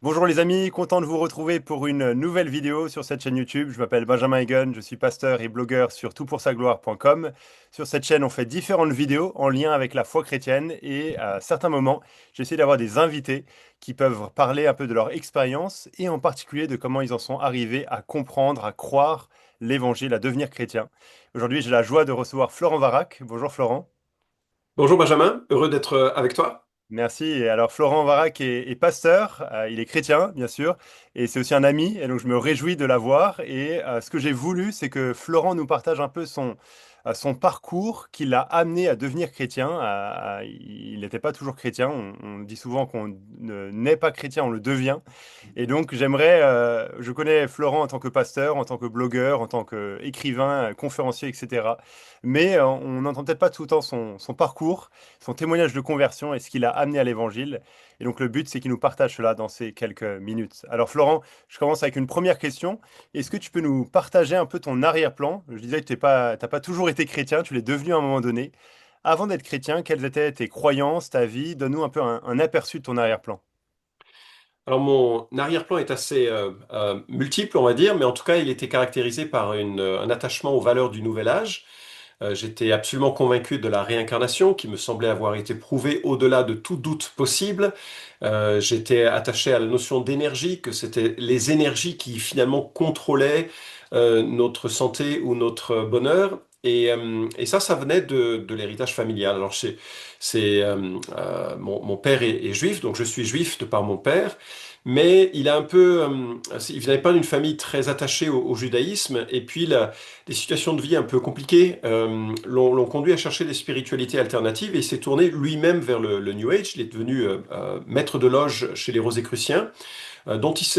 Bonjour les amis, content de vous retrouver pour une nouvelle vidéo sur cette chaîne YouTube. Je m'appelle Benjamin Egan, je suis pasteur et blogueur sur toutpoursagloire.com. Sur cette chaîne, on fait différentes vidéos en lien avec la foi chrétienne et à certains moments, j'essaie d'avoir des invités qui peuvent parler un peu de leur expérience et en particulier de comment ils en sont arrivés à comprendre, à croire l'évangile, à devenir chrétien. Aujourd'hui, j'ai la joie de recevoir Florent Varac. Bonjour Florent. Bonjour Benjamin, heureux d'être avec toi. Merci. Et alors, Florent Varac est pasteur, il est chrétien, bien sûr, et c'est aussi un ami, et donc je me réjouis de l'avoir. Et ce que j'ai voulu, c'est que Florent nous partage un peu son parcours qui l'a amené à devenir chrétien. Il n'était pas toujours chrétien, on dit souvent qu'on ne naît pas chrétien, on le devient. Et donc, je connais Florent en tant que pasteur, en tant que blogueur, en tant qu'écrivain, conférencier, etc. Mais on n'entend peut-être pas tout le temps son parcours, son témoignage de conversion et ce qui l'a amené à l'évangile. Et donc, le but, c'est qu'il nous partage cela dans ces quelques minutes. Alors, Florent, je commence avec une première question. Est-ce que tu peux nous partager un peu ton arrière-plan? Je disais que tu n'as pas toujours été chrétien, tu l'es devenu à un moment donné. Avant d'être chrétien, quelles étaient tes croyances, ta vie? Donne-nous un peu un aperçu de ton arrière-plan. Alors mon arrière-plan est assez multiple, on va dire, mais en tout cas il était caractérisé par un attachement aux valeurs du nouvel âge. J'étais absolument convaincu de la réincarnation qui me semblait avoir été prouvée au-delà de tout doute possible. J'étais attaché à la notion d'énergie, que c'était les énergies qui finalement contrôlaient notre santé ou notre bonheur. Et ça venait de l'héritage familial. Alors, mon père est juif, donc je suis juif de par mon père, mais il venait pas d'une famille très attachée au judaïsme, et puis des situations de vie un peu compliquées l'ont conduit à chercher des spiritualités alternatives, et il s'est tourné lui-même vers le New Age. Il est devenu maître de loge chez les Rosicruciens,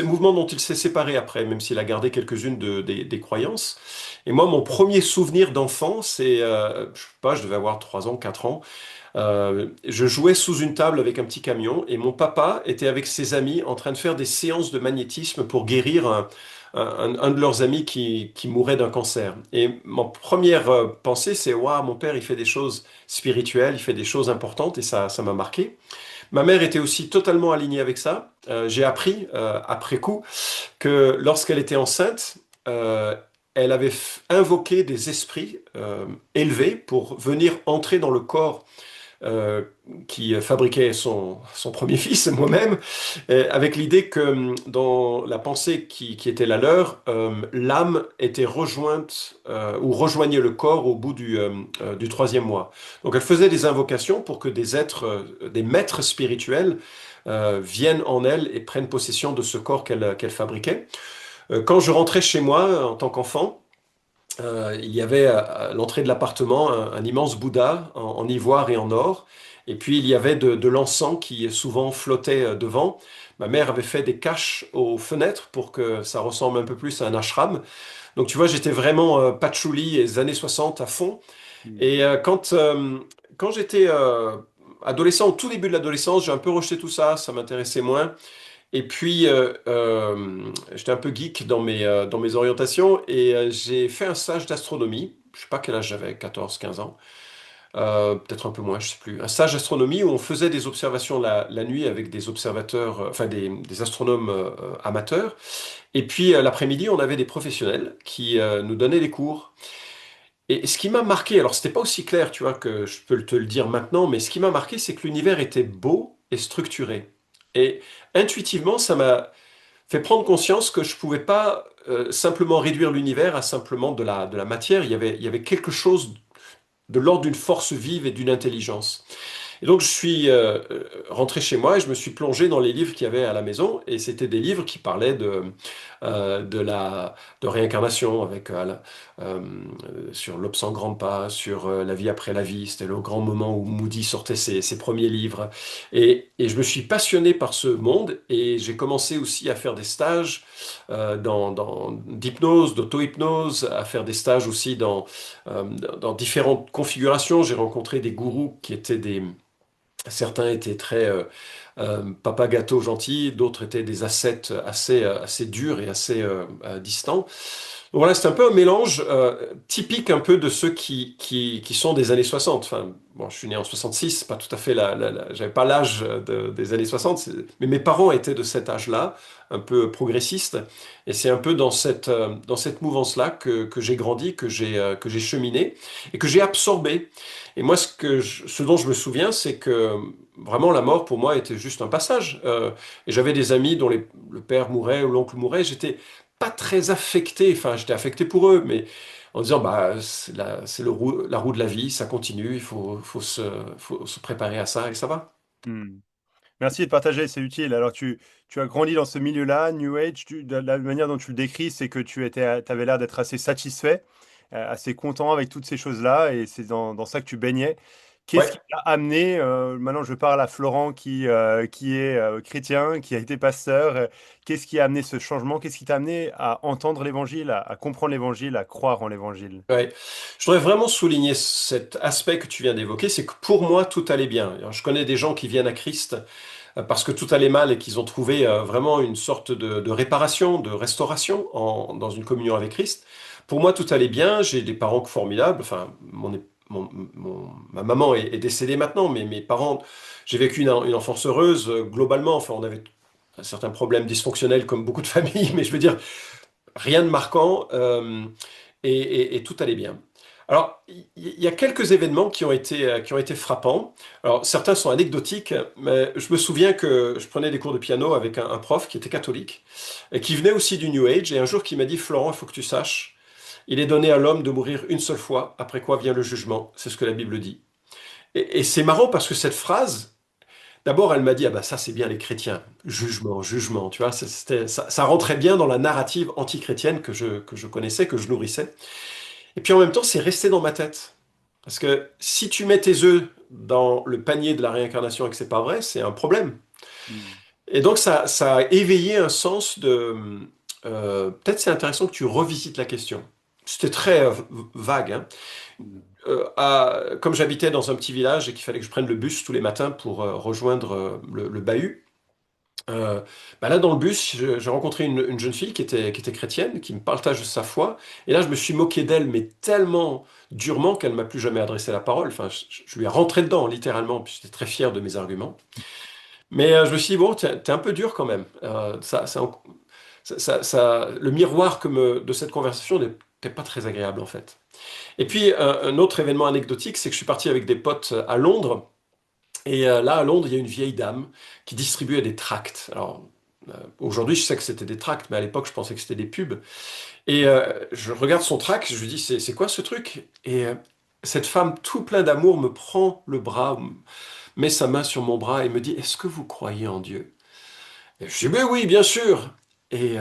mouvement dont il s'est séparé après, même s'il a gardé quelques-unes des croyances. Et moi, mon premier souvenir d'enfant, je sais pas, je devais avoir 3 ans, 4 ans. Je jouais sous une table avec un petit camion, et mon papa était avec ses amis en train de faire des séances de magnétisme pour guérir un de leurs amis qui mourait d'un cancer. Et ma première pensée, c'est, waouh, mon père, il fait des choses spirituelles, il fait des choses importantes, et ça m'a marqué. Ma mère était aussi totalement alignée avec ça. J'ai appris après coup que lorsqu'elle était enceinte, elle avait invoqué des esprits élevés pour venir entrer dans le corps euh, qui fabriquait son premier fils, moi-même, avec l'idée que dans la pensée qui était la leur, l'âme était rejointe ou rejoignait le corps au bout du troisième mois. Donc elle faisait des invocations pour que des êtres, des maîtres spirituels viennent en elle et prennent possession de ce corps qu'elle fabriquait. Quand je rentrais chez moi en tant qu'enfant, il y avait à l'entrée de l'appartement un immense Bouddha en ivoire et en or. Et puis il y avait de l'encens qui souvent flottait devant. Ma mère avait fait des caches aux fenêtres pour que ça ressemble un peu plus à un ashram. Donc tu vois, j'étais vraiment patchouli et les années 60 à fond. Et quand j'étais adolescent, au tout début de l'adolescence, j'ai un peu rejeté tout ça, ça m'intéressait moins. Et puis, j'étais un peu geek dans mes orientations, et j'ai fait un stage d'astronomie. Je sais pas quel âge j'avais, 14, 15 ans. Peut-être un peu moins, je sais plus. Un stage d'astronomie où on faisait des observations la nuit avec des observateurs, enfin des astronomes amateurs. Et puis l'après-midi, on avait des professionnels qui nous donnaient des cours. Et ce qui m'a marqué, alors c'était pas aussi clair, tu vois, que je peux te le dire maintenant, mais ce qui m'a marqué, c'est que l'univers était beau et structuré. Et intuitivement, ça m'a fait prendre conscience que je pouvais pas simplement réduire l'univers à simplement de la matière. Il y avait quelque chose de l'ordre d'une force vive et d'une intelligence. Et donc, je suis rentré chez moi et je me suis plongé dans les livres qu'il y avait à la maison. Et c'était des livres qui parlaient de réincarnation, avec, sur L'Obs en grand pas, sur la vie après la vie. C'était le grand moment où Moody sortait ses premiers livres. Et je me suis passionné par ce monde, et j'ai commencé aussi à faire des stages d'hypnose, d'auto-hypnose, à faire des stages aussi euh, dans différentes configurations. J'ai rencontré des gourous qui étaient certains étaient très papa gâteau gentil, d'autres étaient des ascètes assez durs et assez distants. Voilà, c'est un peu un mélange typique un peu de ceux qui sont des années 60. Enfin, bon, je suis né en 66, pas tout à fait j'avais pas l'âge des années 60, mais mes parents étaient de cet âge-là, un peu progressistes. Et c'est un peu dans cette mouvance-là que j'ai grandi, que j'ai cheminé et que j'ai absorbé. Et moi, ce dont je me souviens, c'est que vraiment la mort pour moi était juste un passage. Et j'avais des amis dont le père mourait ou l'oncle mourait. J'étais pas très affecté, enfin j'étais affecté pour eux, mais en disant bah c'est la roue de la vie, ça continue, faut se préparer à ça et ça va. Hmm. Merci de partager, c'est utile. Alors, tu as grandi dans ce milieu-là, New Age, de la manière dont tu le décris, c'est que tu avais l'air d'être assez satisfait, assez content avec toutes ces choses-là, et c'est dans ça que tu baignais. Qu'est-ce qui Ouais, t'a amené, maintenant je parle à Florent qui est chrétien, qui a été pasteur, qu'est-ce qui a amené ce changement? Qu'est-ce qui t'a amené à entendre l'évangile, à comprendre l'évangile, à croire en l'évangile? ouais. Je voudrais vraiment souligner cet aspect que tu viens d'évoquer, c'est que pour moi tout allait bien. Alors, je connais des gens qui viennent à Christ parce que tout allait mal et qu'ils ont trouvé vraiment une sorte de réparation, de restauration dans une communion avec Christ. Pour moi, tout allait bien. J'ai des parents formidables. Enfin, ma maman est décédée maintenant, mais mes parents, j'ai vécu une enfance heureuse globalement. Enfin, on avait certains problèmes dysfonctionnels comme beaucoup de familles, mais je veux dire, rien de marquant et tout allait bien. Alors, il y a quelques événements qui ont été frappants. Alors, certains sont anecdotiques, mais je me souviens que je prenais des cours de piano avec un prof qui était catholique et qui venait aussi du New Age. Et un jour, qui m'a dit, Florent, il faut que tu saches, il est donné à l'homme de mourir une seule fois, après quoi vient le jugement. C'est ce que la Bible dit. Et c'est marrant parce que cette phrase, d'abord, elle m'a dit, ah bah ça c'est bien les chrétiens, jugement, jugement, tu vois, ça rentrait bien dans la narrative antichrétienne que je connaissais, que je nourrissais. Et puis en même temps, c'est resté dans ma tête. Parce que si tu mets tes œufs dans le panier de la réincarnation et que c'est pas vrai, c'est un problème. Hmm. Et donc ça a éveillé un sens de... peut-être c'est intéressant que tu revisites la question. C'était très vague, hein. Comme j'habitais dans un petit village et qu'il fallait que je prenne le bus tous les matins pour rejoindre le bahut, euh, bah là dans le bus, j'ai rencontré une jeune fille qui était chrétienne, qui me partage sa foi, et là je me suis moqué d'elle, mais tellement durement qu'elle m'a plus jamais adressé la parole. Enfin, je lui ai rentré dedans littéralement, puis j'étais très fier de mes arguments. Mais je me suis dit, bon, t'es un peu dur quand même. Le miroir de cette conversation n'était pas très agréable en fait. Et puis, un autre événement anecdotique, c'est que je suis parti avec des potes à Londres. Et là, à Londres, il y a une vieille dame qui distribuait des tracts. Alors, aujourd'hui, je sais que c'était des tracts, mais à l'époque, je pensais que c'était des pubs. Et je regarde son tract, je lui dis, c'est quoi ce truc? Et cette femme, tout plein d'amour, me prend le bras, met sa main sur mon bras et me dit, est-ce que vous croyez en Dieu? Et je dis, mais oui, bien sûr. Et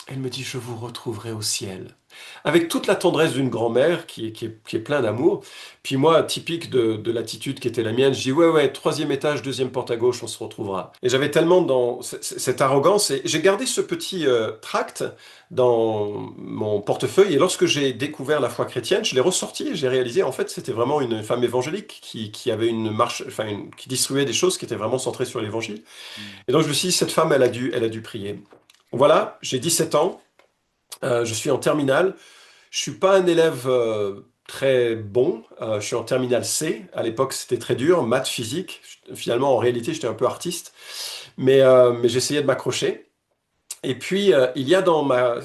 elle me dit, je vous retrouverai au ciel. Avec toute la tendresse d'une grand-mère qui est plein d'amour. Puis moi, typique de l'attitude qui était la mienne, je dis, ouais, ouais, troisième étage, deuxième porte à gauche, on se retrouvera. Et j'avais tellement dans cette arrogance, et j'ai gardé ce petit tract dans mon portefeuille, et lorsque j'ai découvert la foi chrétienne, je l'ai ressorti, et j'ai réalisé, en fait, c'était vraiment une femme évangélique qui avait une marche, enfin, qui distribuait des choses qui étaient vraiment centrées sur l'évangile. Hmm. Et donc je me suis dit, cette femme, elle a dû prier. Voilà, j'ai 17 ans, je suis en terminale. Je suis pas un élève très bon. Je suis en terminale C. À l'époque, c'était très dur, maths, physique. Finalement, en réalité, j'étais un peu artiste, mais j'essayais de m'accrocher. Et puis, il y a dans ma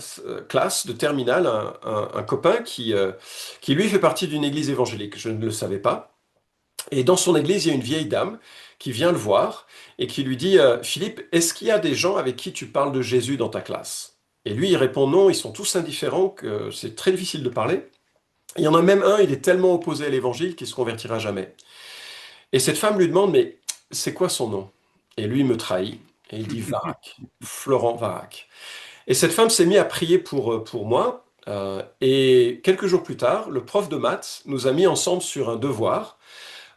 classe de terminale un copain qui, lui, fait partie d'une église évangélique. Je ne le savais pas. Et dans son église, il y a une vieille dame qui vient le voir et qui lui dit, Philippe, est-ce qu'il y a des gens avec qui tu parles de Jésus dans ta classe? Et lui, il répond non, ils sont tous indifférents, que c'est très difficile de parler. Il y en a même un, il est tellement opposé à l'évangile qu'il se convertira jamais. Et cette femme lui demande, mais c'est quoi son nom? Et lui, il me trahit. Et il dit Varac, Florent Varac. Et cette femme s'est mise à prier pour moi. Et quelques jours plus tard, le prof de maths nous a mis ensemble sur un devoir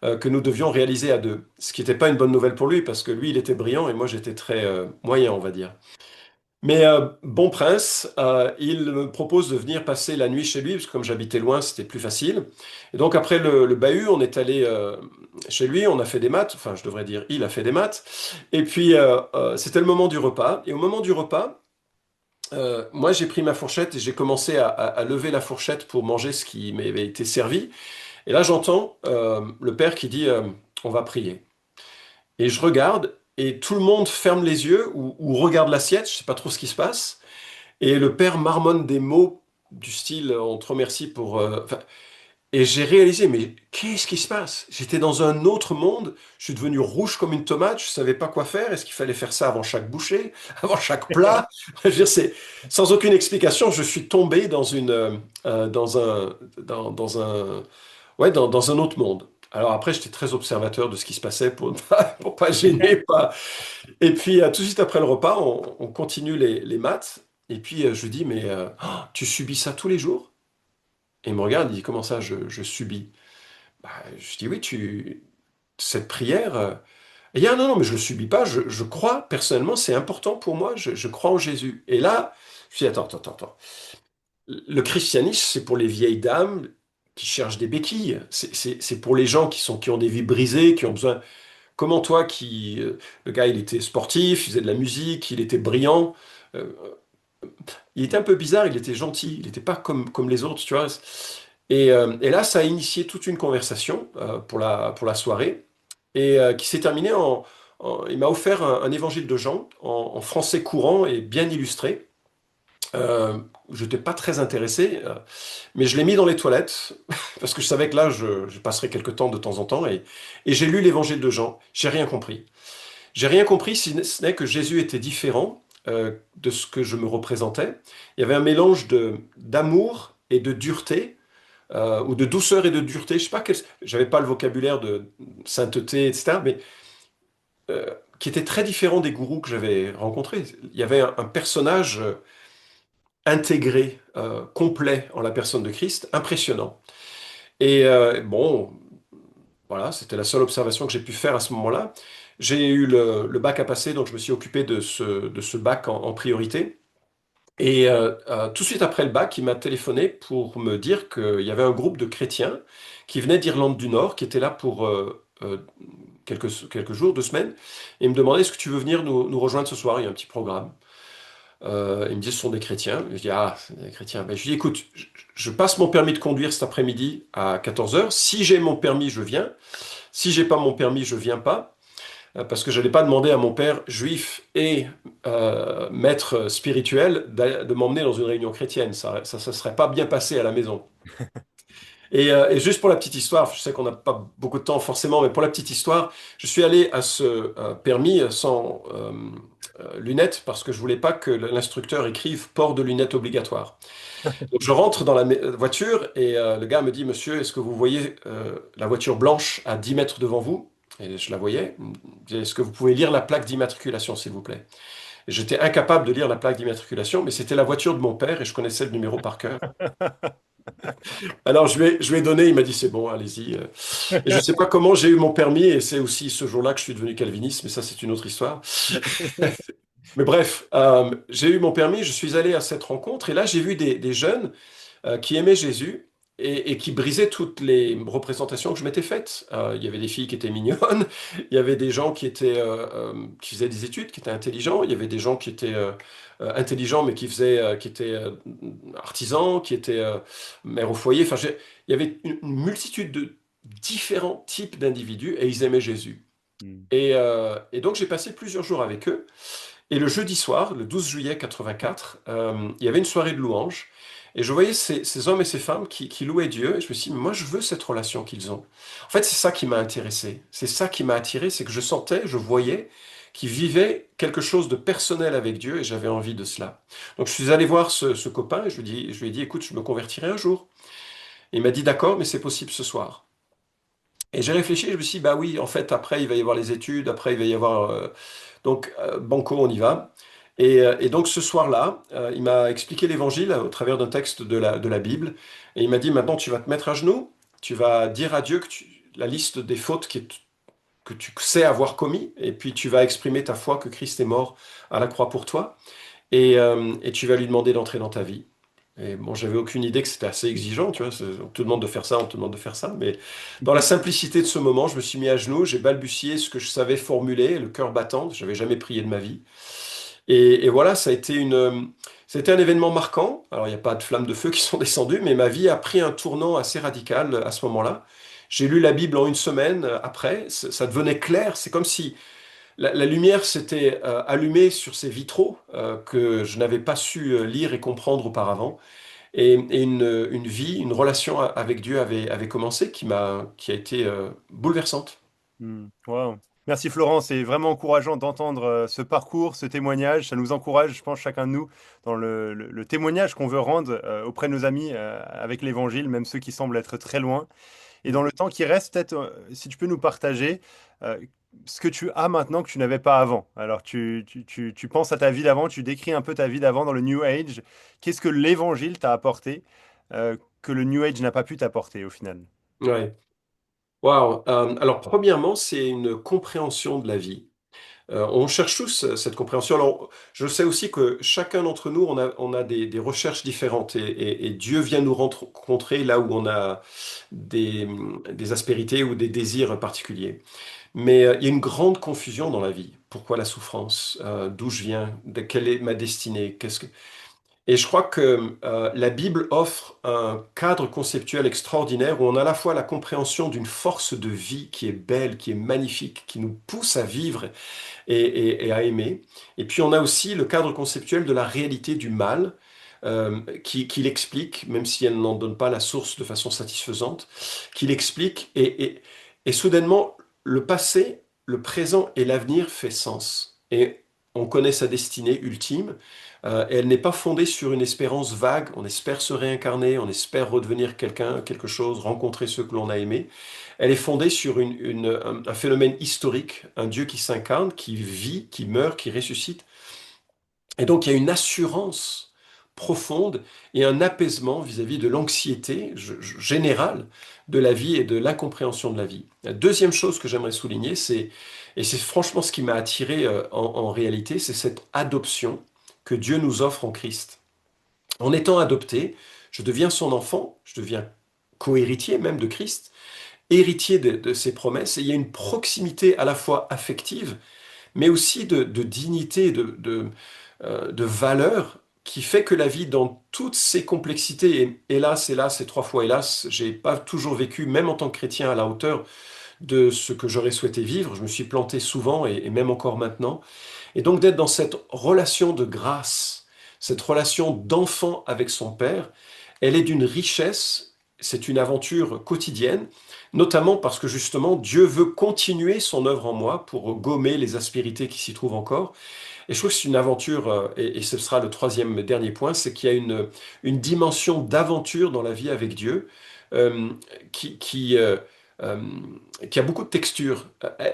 que nous devions réaliser à deux. Ce qui n'était pas une bonne nouvelle pour lui, parce que lui, il était brillant et moi, j'étais très moyen, on va dire. Mais bon prince, il me propose de venir passer la nuit chez lui, parce que comme j'habitais loin, c'était plus facile. Et donc après le bahut, on est allé chez lui, on a fait des maths, enfin je devrais dire, il a fait des maths. Et puis c'était le moment du repas. Et au moment du repas, moi, j'ai pris ma fourchette et j'ai commencé à lever la fourchette pour manger ce qui m'avait été servi. Et là, j'entends le père qui dit on va prier. Et je regarde et tout le monde ferme les yeux ou regarde l'assiette, je sais pas trop ce qui se passe. Et le père marmonne des mots du style on te remercie pour. Et j'ai réalisé, mais qu'est-ce qui se passe? J'étais dans un autre monde, je suis devenu rouge comme une tomate, je savais pas quoi faire. Est-ce qu'il fallait faire ça avant chaque bouchée, avant chaque plat? Je veux dire, c'est sans aucune explication, je suis tombé dans dans un, ouais, dans un autre monde. Alors après, j'étais très observateur de ce qui se passait pour ne pas, pour pas gêner, pas. Et puis tout de suite après le repas, on continue les maths. Et puis je lui dis, mais oh, tu subis ça tous les jours? Et il me regarde, il dit, comment ça, je subis? Bah, je dis oui, cette prière. Il dit ah non, non, mais je ne le subis pas, je crois, personnellement, c'est important pour moi, je crois en Jésus. Et là, je dis attends, attends, attends, attends. Le christianisme, c'est pour les vieilles dames qui cherchent des béquilles. C'est pour les gens qui ont des vies brisées, qui ont besoin. Comment toi, le gars, il était sportif, il faisait de la musique, il était brillant. euh, il était un peu bizarre, il était gentil, il n'était pas comme les autres, tu vois. Et là, ça a initié toute une conversation pour la soirée et qui s'est terminée il m'a offert un évangile de Jean en français courant et bien illustré. Je n'étais pas très intéressé, mais je l'ai mis dans les toilettes parce que je savais que là, je passerais quelque temps de temps et j'ai lu l'évangile de Jean. J'ai rien compris. J'ai rien compris si ce n'est que Jésus était différent de ce que je me représentais. Il y avait un mélange d'amour et de dureté ou de douceur et de dureté. Je sais pas j'avais pas le vocabulaire de sainteté, etc. Mais qui était très différent des gourous que j'avais rencontrés. Il y avait un personnage intégré, complet en la personne de Christ, impressionnant. Et bon, voilà, c'était la seule observation que j'ai pu faire à ce moment-là. J'ai eu le bac à passer, donc je me suis occupé de ce bac en priorité. Et tout de suite après le bac, il m'a téléphoné pour me dire qu'il y avait un groupe de chrétiens qui venaient d'Irlande du Nord, qui étaient là pour quelques jours, 2 semaines, et il me demandait est-ce que tu veux venir nous rejoindre ce soir, il y a un petit programme. Il me dit ce sont des chrétiens. Je dis ah, c'est des chrétiens. Ben, je lui dis écoute, je passe mon permis de conduire cet après-midi à 14 heures. Si j'ai mon permis, je viens. Si j'ai pas mon permis, je viens pas. Parce que je n'allais pas demander à mon père juif et maître spirituel de m'emmener dans une réunion chrétienne. Ça serait pas bien passé à la maison. Et juste pour la petite histoire, je sais qu'on n'a pas beaucoup de temps forcément, mais pour la petite histoire, je suis allé à ce permis sans lunettes parce que je voulais pas que l'instructeur écrive port de lunettes obligatoire. Donc je rentre dans la voiture et le gars me dit, Monsieur, est-ce que vous voyez la voiture blanche à 10 mètres devant vous? Et je la voyais. Il me dit, est-ce que vous pouvez lire la plaque d'immatriculation, s'il vous plaît? Et j'étais incapable de lire la plaque d'immatriculation, mais c'était la voiture de mon père et je connaissais le numéro par cœur. Alors je lui ai donné, il m'a dit c'est bon, allez-y. Et je ne sais pas comment j'ai eu mon permis et c'est aussi ce jour-là que je suis devenu calviniste, mais ça c'est une autre histoire. Mais bref, j'ai eu mon permis, je suis allé à cette rencontre et là j'ai vu des jeunes qui aimaient Jésus et qui brisaient toutes les représentations que je m'étais faites. Il y avait des filles qui étaient mignonnes, il y avait des gens qui faisaient des études, qui étaient intelligents, il y avait des gens qui étaient intelligents mais qui étaient artisans, qui étaient mères au foyer. Enfin, il y avait une multitude de différents types d'individus et ils aimaient Jésus. Hmm. Et donc j'ai passé plusieurs jours avec eux. Et le jeudi soir, le 12 juillet 84, il y avait une soirée de louanges. Et je voyais ces hommes et ces femmes qui louaient Dieu. Et je me suis dit, mais moi, je veux cette relation qu'ils ont. En fait, c'est ça qui m'a intéressé. C'est ça qui m'a attiré. C'est que je sentais, je voyais qu'ils vivaient quelque chose de personnel avec Dieu. Et j'avais envie de cela. Donc, je suis allé voir ce copain et je lui ai dit, écoute, je me convertirai un jour. Et il m'a dit, d'accord, mais c'est possible ce soir. Et j'ai réfléchi, je me suis dit, bah oui, en fait, après, il va y avoir les études, après, il va y avoir. Donc, banco, on y va. Et donc, ce soir-là, il m'a expliqué l'évangile au travers d'un texte de la Bible. Et il m'a dit, maintenant, tu vas te mettre à genoux, tu vas dire à Dieu la liste des fautes que tu sais avoir commis, et puis tu vas exprimer ta foi que Christ est mort à la croix pour toi, et tu vas lui demander d'entrer dans ta vie. Et bon, j'avais aucune idée que c'était assez exigeant, tu vois. On te demande de faire ça, on te demande de faire ça. Mais dans la simplicité de ce moment, je me suis mis à genoux, j'ai balbutié ce que je savais formuler, le cœur battant. J'avais jamais prié de ma vie. Et voilà, ça a été un événement marquant. Alors, il n'y a pas de flammes de feu qui sont descendues, mais ma vie a pris un tournant assez radical à ce moment-là. J'ai lu la Bible en une semaine après, ça devenait clair. C'est comme si la lumière s'était allumée sur ces vitraux que je n'avais pas su lire et comprendre auparavant. Et une vie, une relation avec Dieu avait commencé qui a été bouleversante. Wow. Merci Florent, c'est vraiment encourageant d'entendre ce parcours, ce témoignage. Ça nous encourage, je pense, chacun de nous, dans le témoignage qu'on veut rendre auprès de nos amis avec l'Évangile, même ceux qui semblent être très loin. Et dans le temps qui reste, peut-être, si tu peux nous partager euh, ce que tu as maintenant que tu n'avais pas avant. Alors, tu penses à ta vie d'avant, tu décris un peu ta vie d'avant dans le New Age. Qu'est-ce que l'Évangile t'a apporté que le New Age n'a pas pu t'apporter au final? Ouais. Waouh. Alors, premièrement, c'est une compréhension de la vie. On cherche tous cette compréhension. Alors, je sais aussi que chacun d'entre nous, on a des recherches différentes et Dieu vient nous rencontrer là où on a des aspérités ou des désirs particuliers. Mais il y a une grande confusion dans la vie. Pourquoi la souffrance? D'où je viens? Quelle est ma destinée? Et je crois que la Bible offre un cadre conceptuel extraordinaire où on a à la fois la compréhension d'une force de vie qui est belle, qui est magnifique, qui nous pousse à vivre et à aimer. Et puis on a aussi le cadre conceptuel de la réalité du mal, qui l'explique, même si elle n'en donne pas la source de façon satisfaisante, qui l'explique et soudainement le passé, le présent et l'avenir fait sens. Et on connaît sa destinée ultime. Et elle n'est pas fondée sur une espérance vague. On espère se réincarner, on espère redevenir quelqu'un, quelque chose, rencontrer ceux que l'on a aimés. Elle est fondée sur un phénomène historique, un Dieu qui s'incarne, qui vit, qui meurt, qui ressuscite. Et donc il y a une assurance profonde et un apaisement vis-à-vis de l'anxiété générale de la vie et de l'incompréhension de la vie. La deuxième chose que j'aimerais souligner, et c'est franchement ce qui m'a attiré en réalité, c'est cette adoption que Dieu nous offre en Christ. En étant adopté, je deviens son enfant, je deviens co-héritier même de Christ, héritier de ses promesses, et il y a une proximité à la fois affective, mais aussi de dignité, de valeur, qui fait que la vie, dans toutes ses complexités, et hélas, et trois fois hélas, j'ai pas toujours vécu, même en tant que chrétien, à la hauteur de ce que j'aurais souhaité vivre. Je me suis planté souvent, et même encore maintenant. Et donc d'être dans cette relation de grâce, cette relation d'enfant avec son Père, elle est d'une richesse, c'est une aventure quotidienne, notamment parce que justement Dieu veut continuer son œuvre en moi pour gommer les aspérités qui s'y trouvent encore. Et je trouve que c'est une aventure, et ce sera le troisième dernier point, c'est qu'il y a une dimension d'aventure dans la vie avec Dieu euh, qui, qui, euh, euh, qui a beaucoup de texture.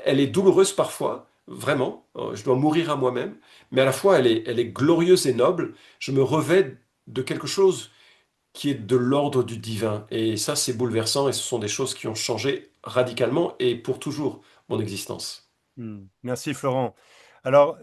Elle est douloureuse parfois, vraiment, je dois mourir à moi-même, mais à la fois elle est glorieuse et noble. Je me revêt de quelque chose qui est de l'ordre du divin. Et ça, c'est bouleversant et ce sont des choses qui ont changé radicalement et pour toujours mon existence. Merci Florent. Alors,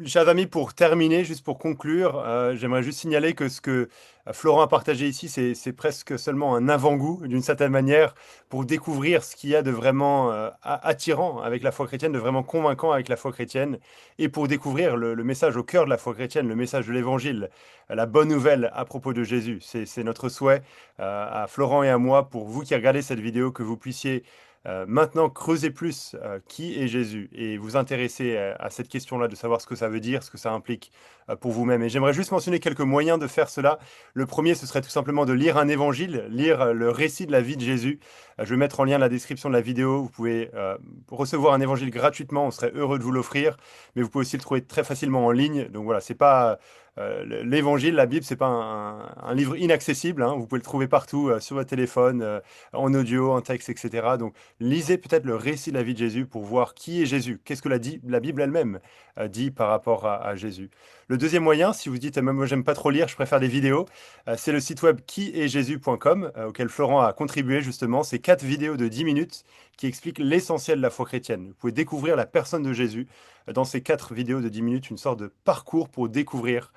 chers amis, pour terminer, juste pour conclure, j'aimerais juste signaler que ce que Florent a partagé ici, c'est presque seulement un avant-goût, d'une certaine manière, pour découvrir ce qu'il y a de vraiment attirant avec la foi chrétienne, de vraiment convaincant avec la foi chrétienne, et pour découvrir le message au cœur de la foi chrétienne, le message de l'Évangile, la bonne nouvelle à propos de Jésus. C'est notre souhait à Florent et à moi, pour vous qui regardez cette vidéo, que vous puissiez maintenant, creusez plus qui est Jésus et vous intéressez à cette question-là de savoir ce que ça veut dire, ce que ça implique pour vous-même. Et j'aimerais juste mentionner quelques moyens de faire cela. Le premier, ce serait tout simplement de lire un évangile, lire le récit de la vie de Jésus. Je vais mettre en lien la description de la vidéo. Vous pouvez recevoir un évangile gratuitement, on serait heureux de vous l'offrir, mais vous pouvez aussi le trouver très facilement en ligne. Donc voilà, c'est pas l'évangile, la Bible, c'est pas un livre inaccessible, hein. Vous pouvez le trouver partout sur votre téléphone, en audio, en texte, etc. Donc lisez peut-être le récit de la vie de Jésus pour voir qui est Jésus. Qu'est-ce que la Bible elle-même dit par rapport à Jésus. Le deuxième moyen, si vous dites, même moi j'aime pas trop lire, je préfère des vidéos, c'est le site web quiestjesus.com auquel Florent a contribué justement. C'est 4 vidéos de 10 minutes qui expliquent l'essentiel de la foi chrétienne. Vous pouvez découvrir la personne de Jésus dans ces 4 vidéos de 10 minutes, une sorte de parcours pour découvrir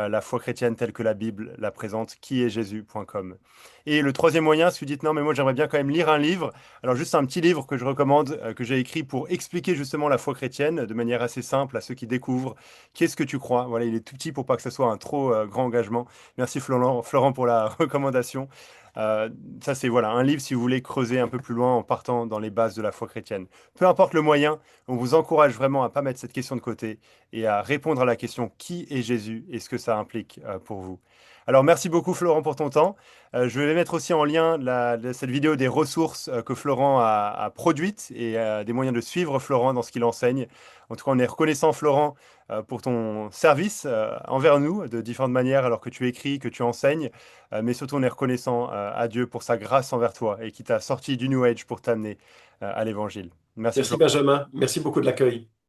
la foi chrétienne telle que la Bible la présente, qui est Jésus.com. Et le troisième moyen, si vous dites non, mais moi j'aimerais bien quand même lire un livre, alors juste un petit livre que je recommande, que j'ai écrit pour expliquer justement la foi chrétienne de manière assez simple à ceux qui découvrent. Qu'est-ce que tu crois? Voilà, il est tout petit pour pas que ce soit un trop grand engagement. Merci Florent pour la recommandation. Euh, Ça c'est voilà un livre si vous voulez creuser un peu plus loin en partant dans les bases de la foi chrétienne. Peu importe le moyen, on vous encourage vraiment à pas mettre cette question de côté et à répondre à la question qui est Jésus et ce que ça implique pour vous. Alors merci beaucoup Florent pour ton temps. Je vais mettre aussi en lien cette vidéo des ressources que Florent a produites et des moyens de suivre Florent dans ce qu'il enseigne. En tout cas, on est reconnaissant Florent pour ton service envers nous de différentes manières alors que tu écris, que tu enseignes, mais surtout on est reconnaissant à Dieu pour sa grâce envers toi et qui t'a sorti du New Age pour t'amener à l'Évangile. Merci Merci Florent. Benjamin, merci beaucoup de l'accueil.